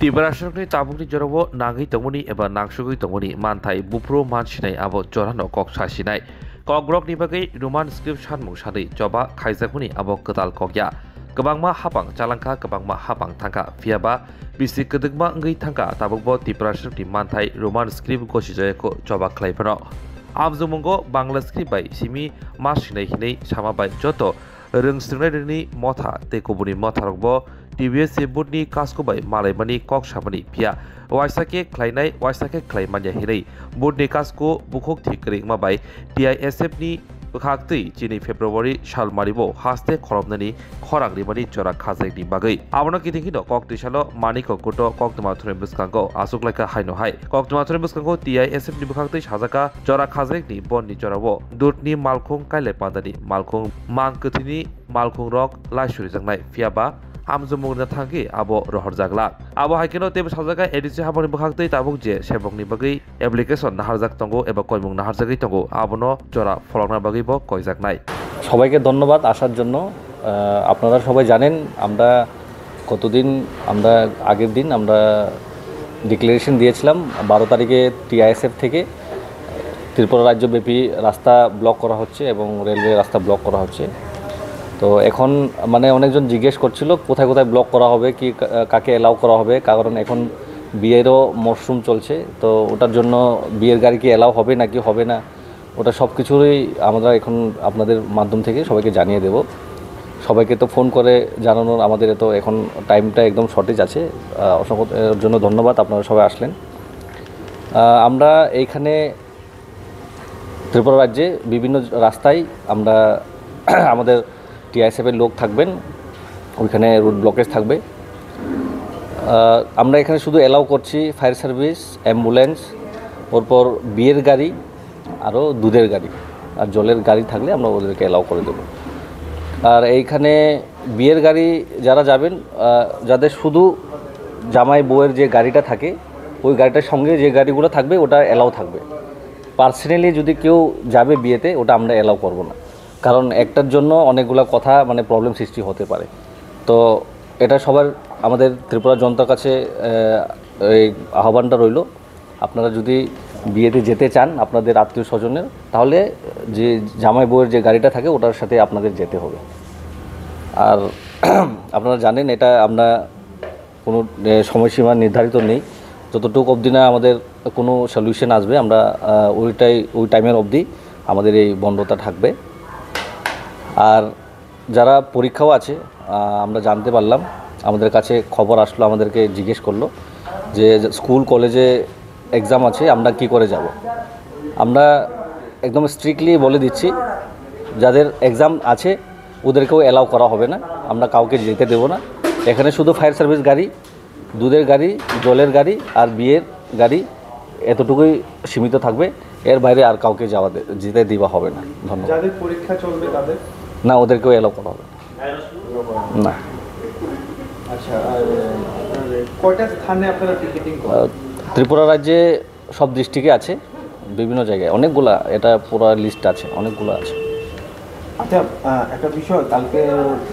Tibarashakni tabukni jorobo nangi tongmuni eba nangsugui tongmuni manthai bupro mansinai abo jorano kok sasinai kogrok ni bagai roman script sanmung sanai coba khaijakmuni abo ketal kokya kebangma hapang calangka kebangma hapang thangka fiaba bisi kedegma ngai thangka tabukbo Tibarashakni manthai roman script gosijayako coba khlaifano amjumungo bangla script bai simi masinai hinai sama bai joto rongsrinai motha tekobuni motharokbo TBS Boardni Kaskobai Malaimani Kok Shamani Pia Waisake Klainai Waisake Klaimanya Hirei Boardni Kasko Bukhok Thikring Mabai TISF ni Khakti Chini February Shalmaribo Haste Khoromnani Khorang Rimani Chora Khazek ni Bagai Abono Kitingino Kok Tishalo Maniko Koto Kok Tumathurim Buskango Asuklaika Haino Hai Kok Tumathurim Buskango TISF ni Bukhakti Hazaka Chora Khazek ni Bon ni Chorabo Dutni Malkhung Kaile Pandani Malkhung Mangkutini Malkhung Rock Laishuri Jangnai Fiaba Amjumungna thangi abo rohor jaglak abo haikeno tebe sajaga edisi haboni bukhaktei tabuk je sebokni bagai application naharjak tongo eba koimung naharjagai tongo abono jora folokna bagai bo koijaknai সবাইকে ধন্যবাদ আসার জন্য আপনারা সবাই জানেন আমরা কতদিন আমরা আগের দিন আমরা ডিক্লারেশন দিয়েছিলাম 12 তারিখে টিআইএসএফ থেকে ত্রিপুরা রাজ্যব্যাপী রাস্তা ব্লক করা হচ্ছে এবং রেলওয়ে রাস্তা ব্লক করা হচ্ছে তো এখন মানে অনেকজন জিজ্ঞেস করছিল কোথায় কোথায় ব্লক করা হবে কি কাকে এলাও করা হবে কারণ এখন বিয়েরও মরশুম চলছে তো ওটার জন্য বিয়ের গাড়ি কি এলাও হবে নাকি হবে না ওটা সব কিছুই আমরা এখন আপনাদের মাধ্যম থেকে সবাইকে জানিয়ে দেব সবাইকে তো ফোন করে জানানোর আমাদের তো এখন টাইমটা একদম শর্টেজ আছে অসংখ্য জন্য ধন্যবাদ আপনারা সবাই আসলেন আমরা এইখানে ত্রিপুরা রাজ্যে বিভিন্ন রাস্তায় আমরা আমাদের TISF এর লোক থাকবেন ওইখানে রুট ব্লকেজ থাকবে আমরা এখানে শুধু এলাও করছি ফায়ার সার্ভিস অ্যাম্বুলেন্স ওরপর বিয়ের গাড়ি আরও দুধের গাড়ি আর জলের গাড়ি থাকলে আমরা ওদেরকে এলাও করে দেব আর এইখানে বিয়ের গাড়ি যারা যাবেন যাদের শুধু জামাই বউয়ের যে গাড়িটা থাকে ওই গাড়িটার সঙ্গে যে গাড়িগুলো থাকবে ওটা এলাও থাকবে পার্সোনালি যদি কেউ যাবে বিয়েতে ওটা আমরা এলাও করব না কারণ একটার জন্য অনেকগুলো কথা মানে প্রবলেম সৃষ্টি হতে পারে তো এটা সবার আমাদের ত্রিপুরা জনতার কাছে এই আহ্বানটা রইল আপনারা যদি বিয়েতে যেতে চান আপনাদের আত্মীয় স্বজনের তাহলে যে জামাই বউয়ের যে গাড়িটা থাকে ওটার সাথে আপনাদের যেতে হবে আর আপনারা জানেন এটা আমরা কোনো সময়সীমা নির্ধারিত নেই যতটুকু অবধি না আমাদের কোনো সলিউশন আসবে আমরা ওই টাইমের অবধি আমাদের এই বন্ধতা থাকবে আর যারা পরীক্ষাও আছে আমরা জানতে পারলাম আমাদের কাছে খবর আসলো আমাদেরকে জিজ্ঞেস করলো যে স্কুল কলেজে এক্সাম আছে আমরা কি করে যাব আমরা একদম স্ট্রিক্টলি বলে দিচ্ছি যাদের এক্সাম আছে ওদেরকেও অ্যালাউ করা হবে না আমরা কাউকে যেতে দেব না এখানে শুধু ফায়ার সার্ভিস গাড়ি দুধের গাড়ি জলের গাড়ি আর বিয়ের গাড়ি এতটুকুই সীমিত থাকবে এর বাইরে আর কাউকে যেতে দেওয়া হবে না ধন্যবাদ যাদের পরীক্ষা চলবে তাদের না ওদেরকেও এলাও করা হবে না আচ্ছা কয়টা স্থানে আপনারা টিকেটিং করেন ত্রিপুরা রাজ্যে সব ডিস্ট্রিক্টে আছে বিভিন্ন জায়গায় অনেকগুলা এটা পুরো লিস্ট আছে অনেকগুলো আছে আচ্ছা একটা বিষয় কালকে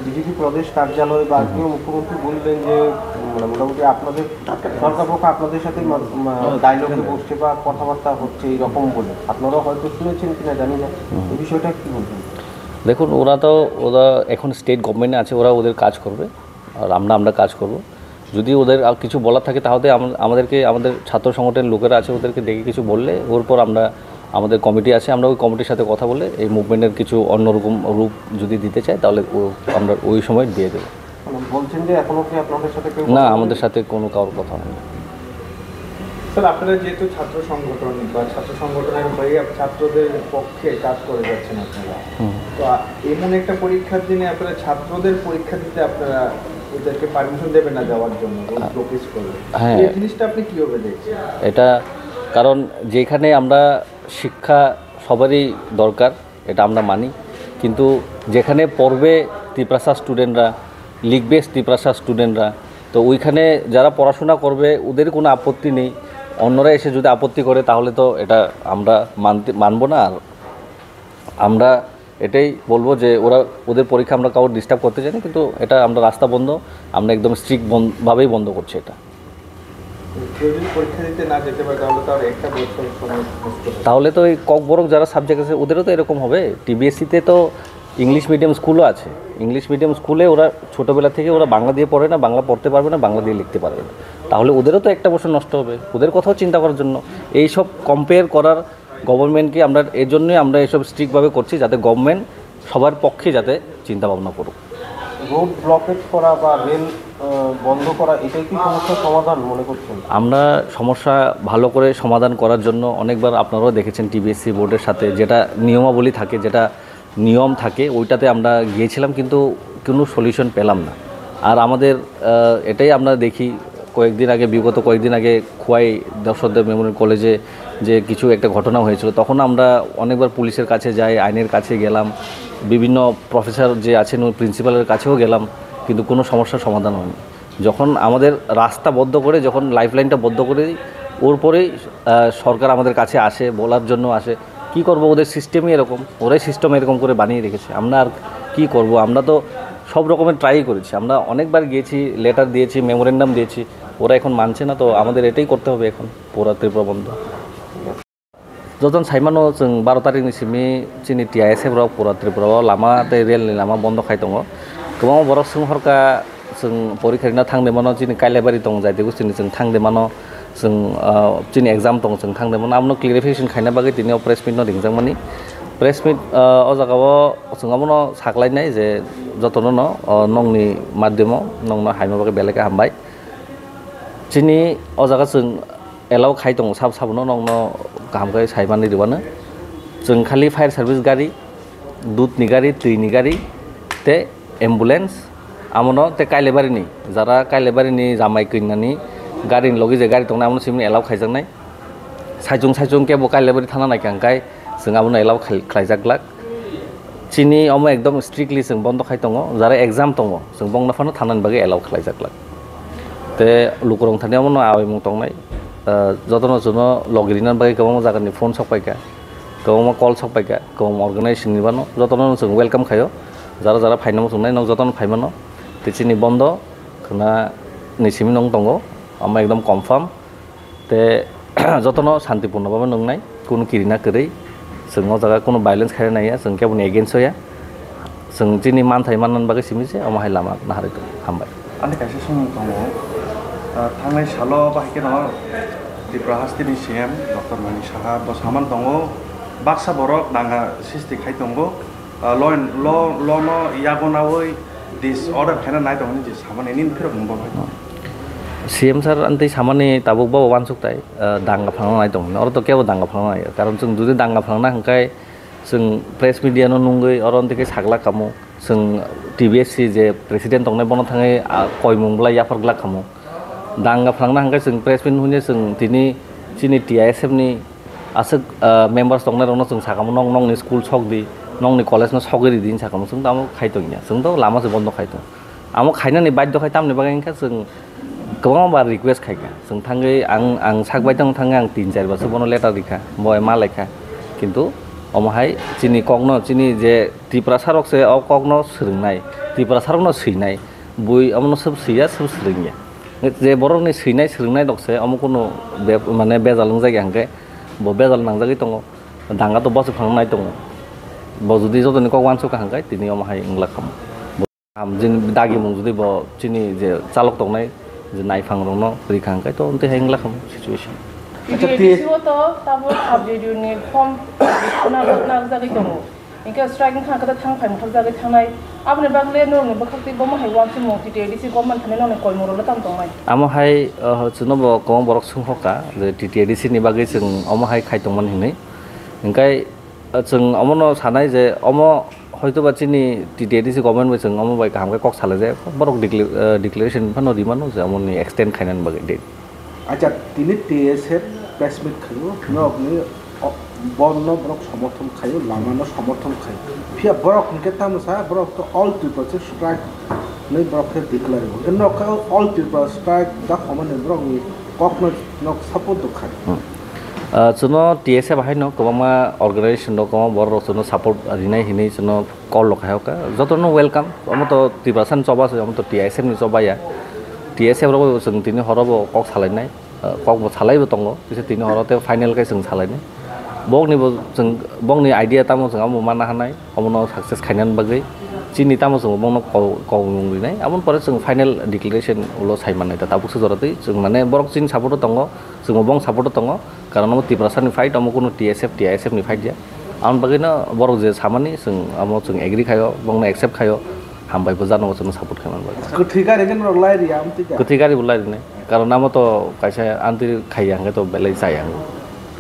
বিজেপি প্রদেশ কার্যালয় বা কেউ মুখ্যমন্ত্রী বললেন যে মানে মোটামুটি আপনাদের সরকার পক্ষ আপনাদের সাথে ডায়লগে বসছে বা কথাবার্তা হচ্ছে এইরকম বলে আপনারাও হয়তো শুনেছেন কিনা জানি না এই বিষয়টা কী বলবেন দেখুন ওরা এখন স্টেট গভর্নমেন্টে আছে ওরা ওদের কাজ করবে আর আমরা কাজ করব যদি ওদের আর কিছু বলার থাকে তাহলে আমাদেরকে আমাদের ছাত্র সংগঠনের লোকেরা আছে ওদেরকে দেখে কিছু বললে ওর পর আমাদের কমিটি আছে আমরা ওই কমিটির সাথে কথা বলে এই মুভমেন্টের কিছু অন্যরকম রূপ যদি দিতে চাই তাহলে আমরা ওই সময় দিয়ে দেবো বলছেন যে এখনও কি আপনাদের সাথে কেউ না আমাদের সাথে কোনো কারোর কথা নেই স্যার আপনারা যেহেতু ছাত্র সংগঠন বা ছাত্র সংগঠনের হয়ে ছাত্রদের পক্ষে কাজ করে যাচ্ছেন আপনারা তো এমন একটা পরীক্ষার দিনে আপনারা ছাত্রদের পরীক্ষা দিতে আপনারা ওদেরকে পারমিশন দেবেন না যাওয়ার জন্য ব্লকেজ করবে হ্যাঁ এই জিনিসটা আপনি কীভাবে দেখছেন এটা কারণ যেখানে আমরা শিক্ষা সবারই দরকার এটা আমরা মানি কিন্তু যেখানে পড়বে ত্রিপ্রাসা স্টুডেন্টরা লিখবে ত্রিপ্রাসা স্টুডেন্টরা তো ওইখানে যারা পড়াশোনা করবে ওদের কোনো আপত্তি নেই অন্যরা এসে যদি আপত্তি করে তাহলে তো এটা আমরা মানব না আর আমরা এটাই বলবো যে ওদের পরীক্ষা আমরা কাউকে ডিস্টার্ব করতে চাই না কিন্তু এটা আমরা রাস্তা বন্ধ আমরা একদম স্ট্রিক্ট ভাবেই বন্ধ করছি এটা কেউ যদি পরীক্ষা দিতে না যেতে পারে তাহলে তার একটা বছর সময় নষ্ট হবে। তাহলে তো ওই ককবরক যারা সাবজেক্ট আছে ওদেরও তো এরকম হবে। টিবিএসসিতে তো ইংলিশ মিডিয়াম স্কুলও আছে। ইংলিশ মিডিয়াম স্কুলে ওরা ছোটোবেলা থেকে ওরা বাংলা দিয়ে পড়ে না, বাংলা পড়তে পারবে না, বাংলা দিয়ে লিখতে পারবে না। তাহলে ওদেরও তো একটা বছর নষ্ট হবে। ওদের কথাও চিন্তা করার জন্য এই সব কম্পেয়ার করার গভর্নমেন্টকে আমরা এর জন্যই আমরা এসব স্ট্রিক্টভাবে করছি, যাতে গভর্নমেন্ট সবার পক্ষে যাতে চিন্তা ভাবনা করুক। রোড ব্লকেজ করা বা রেল বন্ধ করা এটাই কি সমস্যার সমাধান মনে করছেন? আমরা সমস্যা ভালো করে সমাধান করার জন্য অনেকবার আপনারাও দেখেছেন টিবিএসসি বোর্ডের সাথে যেটা নিয়মাবলী থাকে, যেটা নিয়ম থাকে, ওইটাতে আমরা গিয়েছিলাম, কিন্তু কোনো সলিউশন পেলাম না। আর আমাদের এটাই আমরা দেখি বিগত কয়েকদিন আগে খোয়াই দর্শকদের মেমোরিয়াল কলেজে যে কিছু একটা ঘটনা হয়েছিল, তখন আমরা অনেকবার পুলিশের কাছে যাই, আইনের কাছে গেলাম, বিভিন্ন প্রফেসর যে আছেন ওই প্রিন্সিপালের কাছেও গেলাম, কিন্তু কোনো সমস্যার সমাধান হয়নি। যখন আমাদের রাস্তা বন্ধ করে, যখন লাইফলাইনটা বন্ধ করে দিই, ওর পরেই সরকার আমাদের কাছে আসে, বলার জন্য আসে। কি করব, ওদের সিস্টেমই এরকম, ওরাই সিস্টেম এরকম করে বানিয়ে রেখেছে। আমরা আর কী করব? আমরা তো সব রকমের ট্রাই করেছি, আমরা অনেকবার গিয়েছি, লেটার দিয়েছি, মেমোরেন্ডাম দিয়েছি, ওরা এখন মানছে না। তো আমাদের এটাই করতে হবে এখন, পুরা ত্রিপুরা বন্ধ। যতন সাইমানো जों 12 तारिखनि सिमनि जोंनि TISF राव पुरा त्रिपुरायाव लामा रेलनि लामा बन्द खाय दङ। गोबां बरक सुबुंफोरखा जों परिखारिना थांदोंमोन, जोंनि काइलेबारि दं जायते गुस्टिनि जों थांदोंमोन, जों जोंनि एग्जाम दं जों थांदोंमोन। आमनो क्लियारिफिकेशन खायना बागै दिनै प्रेस मिट न दिंजांमानि प्रेस मिट अ जागाव जों आमनो साख्लायनाय जे जतन न नंनि माध्यमाव नंनो हायमा बागै बेलेगा हामबाय। जोंनि अ जागा जों एलाव खाय दं साबनो नंनो गाहामखै सायमानि दिबानो जों खालि फायर सार्भिस गारि, दुधनि गारि, दैनि गारि, ते एम्बुलेन्स आमनो ते काइलेबारिनि जारा काइलेबारिनि जामाय कइनानि गारिनि लगे जे गारि दंना आमनो सिमनि एलाव खायजांनाय साइजों केबो काइलेबारि थाना नायखांखाय जों आमनो एलाव खायजाग्लाक चिनि अमो एकदम स्ट्रिक्टलि जों बन्द खाय दङ। जारा एग्जाम दङ जों बंनाफानो थानानि बागै एलाव खायजाग्लाक ते लुकुरं थानाय आमनो आवायमुं दंनाय जतन जुनो लगिरिनान बागै गोबां जागानि फन सफायगा, गोबां कल सफायगा, गोबां अर्गानाइजेशन निबानो जतन जों वेलकाम खायो। जारा जारा फाइनाव संनाय नं जतन फाइमानो तिचिनि बन्द खना निसिमि नं दङ। आमा एकदम कन्फार्म ते जतन शान्तिपूर्ण भाबे नंनाय, कोनो किरिना करै जों जागा कोनो भाइलेन्स खायना नाया, जों केबोनि एगेन्स्ट होया। जों जिनि मानथाय माननान बागै सिमिसे अमाहाय लामा नाहारै हामबाय। आंनि खायसे सम दङ थांनाय साल बाहायके दङ त्रिपुरा हास्टिनि CM डक्टर मणि साहा बसामान दङ बाक्सा बरक नांगा सिस्टि खाय दङ ल न यागनावै दिस अर्डर खायना नाय दङ जे सामान एनि फिरक नंबो CM सार अन्ते सामानि ताबुक बाबो वानसुकताय दांगा फांना नाय दङ अर तो केबो दांगा फांना नाय कारण जों जुदि दांगा फांना हंखाय जों प्रेस मिडिया न नंगै अर अन्ते सागला खामो जों TBSC जे प्रेसिडेन्ट दंनाय बन थाङै कयमुंब्ला याफरग्ला खामो दांगा फांना हंखाय जों प्रेस मिट हुने जों दिनै जिनि TISF नि आसक मेम्बार्स दंनाय दङ जों सागामो नंनि स्कुल सकदि नंनि कलेज न सकरि दिन सागामो जों दामो खायतोंया जों तो लामा से बन्द खायतो आमो खायनानि बाध्य खाय तामनि बागै इनका जों गोबां बार रिक्वेस्ट खायगा जों थाङै आं सागबाय दं थाङै आं 3-4 बारसो बनो लेटार दिखा बय मा लेखा किन्तु अमहाय जिनि कगनो जिनि जे त्रिपुरा सारक से अ कगनो सोलोंनाय त्रिपुरा सारकनो सैनाय बुइ अमनो सब सैया सब सोलोंया जे बरकनि सैनाय सोलोंनाय दकसे अमो कोनो माने बेजालং जायगा हंके ब बेजाल नांजागै दङ दांगा तो बस फांनाय दङ ब जुदि जतनि कग वानसो काहंगाय तिनि अमहाय इंग्ला खाम आम जिन दागि मुं जुदि ब जिनि जे चालक दंनाय जे नायफां रंनो रिखांखाय तो उनते हेंग्ला खाम सिचुएशन अच्छा तीसरो तो तब अपडेट यूनिट फॉर्म ना जागै दङ इनका स्ट्राइकिंग खांखा थांफाय मथर जागै थांनाय आपने बागले नोंनि बखति गम हाय वान सिमो TTDC गवर्नमेंट थाने नने कय मरल ताम दंनाय आमहाय जुनबो गम बरक सुंहका जे TTDC नि बागै जों अमहाय खायतंमोन हिनै इनकाय जों अमनो सानाय जे अमो হয়তো বাচিনি TTDC गवर्नमेंट जों अमो बाय गाहामखाय कक साले जे बरक डिक्लेरेशन फानो दिमानो जे अमनि एक्सटेंड खायनान बागै दे আচ্ছা তিনি TSF প্রেস মিট খাইও নগনি বন্ন ব্রক সমর্থন খাইও লামানো সমর্থন খাই ফিয়া ব্রক নিকে তামসা ব্রক তো অল ত্রিপুরা স্ট্রাইক नै ब्रक डिक्लेयर हो न ऑल त्रिपुरा स्ट्राइक दा खमन ब्रक नि ककनो न सपोर्ट दखाय जुनो TSF हाय न गोबां अर्गानाइजेशन दं गोबां बर जुनो सपोर्ट रिनाय हिनै जुनो कल लखायका जतनो वेलकाम अमो तो त्रिपुरा सान चबास अमो तो TSF नि चबाया TSF रो जों दिनै हरबो कक सालायनाय kok salaibo tongo bisa tini horote final kai sing salaini bongni idea tamo sing amo mana hanai amono success khainan bagai chini tamo sing bongno ko nai amon pore sing final declaration ulo saimanai ta tabuk sejorate sing mane borok chin support tongo sing bong support tongo karena mo tiprasan ni fight amo kuno TSF ni fight dia amon bagai na borok je samani sing amo sing agree khayo bongno accept khayo hambai bojano sing support khaiman bagai ketika dengan rolai dia amtika ketika bulai ni karena amo to kaisa anti khayang to belai sayang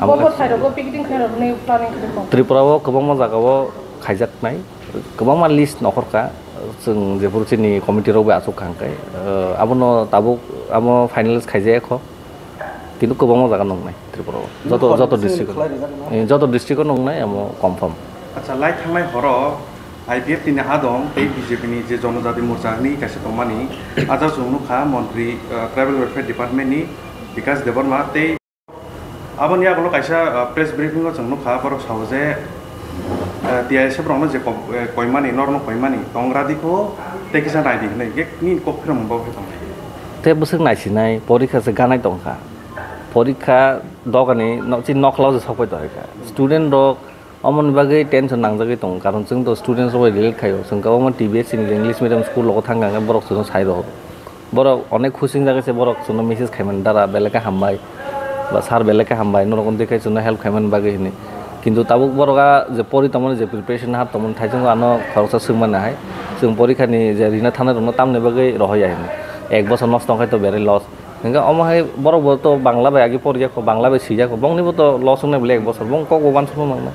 Bobo thairoko picketing khairok ni planning khidiko Tripura kebang jagao khaijak nai kebang list nokorka जों जेफोर चिनि committee रावबो आसुक खांखाय आबनो Tabuk आमो finalist खाइजाय खो किन्तु गोबां जागा नंनाय त्रिपुराव जत district नंनाय आमो confirm আচ্ছা লাই থাंनाय हरो IPF तिनि हादं बै BJP नि जे जनजाति मोर्चानि कासे दमानि आजा जमुखा मन्त्री ट्राइबल वेलफेयर डिपार्टमेन्ट नि विकास देबरमा ते आबनि आगलो कायसा प्रेस ब्रीफिंग जमुखा बर सावजे TSF रंनो जे कयमानि नरनो कयमानि तंग्रादिखौ तेकिसा नायदि नै गेकनि कफिरम बाव हेतंनाय ते बसक नायसिनाय परीक्षा से गानाय दंखा परीक्षा दगानि नचि नखलाव जे सफाय दरका स्टुडेन्ट रक अमन बागै टेंशन नांजागै दं कारण जों तो स्टुडेन्ट्स रय रिलेट खायो जों गावमा टीबीएस नि इंग्लिश मीडियम स्कूल लग थांगांगा बरक जों साइ रह बरक अनेक खुसिं जागासे बरक जों मेसेज खायमान दारा बेलेका हामबाय बा सार बेलेका हामबाय नरकन देखाय जों हेल्प खायमान बागै हिनि किन्तु ताबुक बरका जे परितमन जे प्रिपरेशन हा तमन थाइजों आनो खरसा सोंमानो हाय जों परीक्षानि जे रिना थानाय रनो तामने बागै रहय आहिनि एक बছর नষ্ট खाय तो बेरे लस नोंगा अमाहाय बरक तो बांला बाय आगे परीक्षा बांला बाय सिजाखौ बंनिबो तो लस होनाय बेले एक बছর बं क गोबान सनो नंना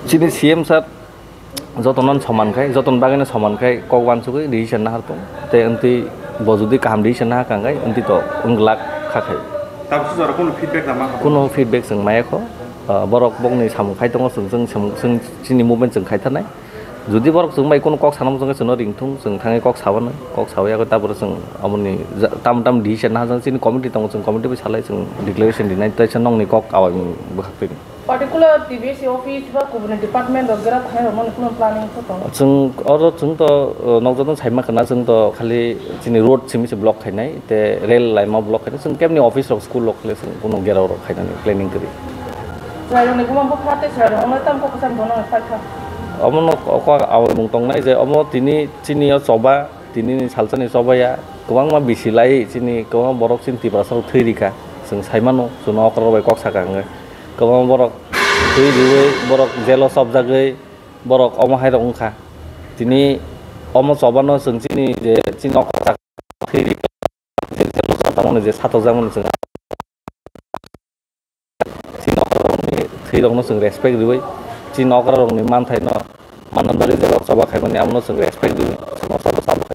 चिनि सीएम सार जतनन समानखाय जतन बागैनो समानखाय क वानसुकै डिसिजन ना हारतो ते अंति बजुदि काम डिसिजन ना हाकांगाय अंति तो उंगलाक खाखाय ताबसु जरा कोनो फिडबेक दामा कोनो फिडबेक जों मायाखौ बरक बंनि सामुखाय दङ जों चिनि मुभमेन्ट जों खायथानाय जुदि बरक जों बाय कोनो कक सानाम जों रिंथुं जों थाङै कक साबानो कक सावयाखौ ताबर जों अमनि ताम डिसिजन ना जों चिनि कमिटि दङ जों कमिटि बे सालाय जों डिक्लेरेशन दिनाय तैसन नंनि कक आवाय बहाखै particular TBC office ba kubune department ogera khair mon kun planning ko tong जों अरो जों तो नगजन साइमा खना जों तो खाली चिनि रोड सिमि से ब्लक खायनाय ते रेल लाइन मा ब्लक खायनाय जों केमनि ऑफिस रक स्कूल लक जों कोनो गेराव खायनाय प्लानिंग करि Selalu ni kumam ko khate selalu ongai tam ko kasan bono sakha अमन को आव मुं तंनाय जे अमो तिनि चिनि सबा तिनि सालसनि सबाया गोबां मा बिसिलाय चिनि गोबां बरक चिन तिब्रासाव थैरिका जों साइमानो जों अकरबाय कक साकाङो गोबां बरक थैरिवै बरक जेलो सब जागै बरक अमहाय रंखा तिनि अमो सबानो जों चिनि जे चिन अकरा थैरिका जेलो सबानो जे सातो जामन जों चिन अकरनि थैरंनो जों रेसपेक्ट दिवै चिन अकरनि मानथाय न माननबारि जेलो सबा खायमानि आमनो जों रेसपेक्ट दिवै सब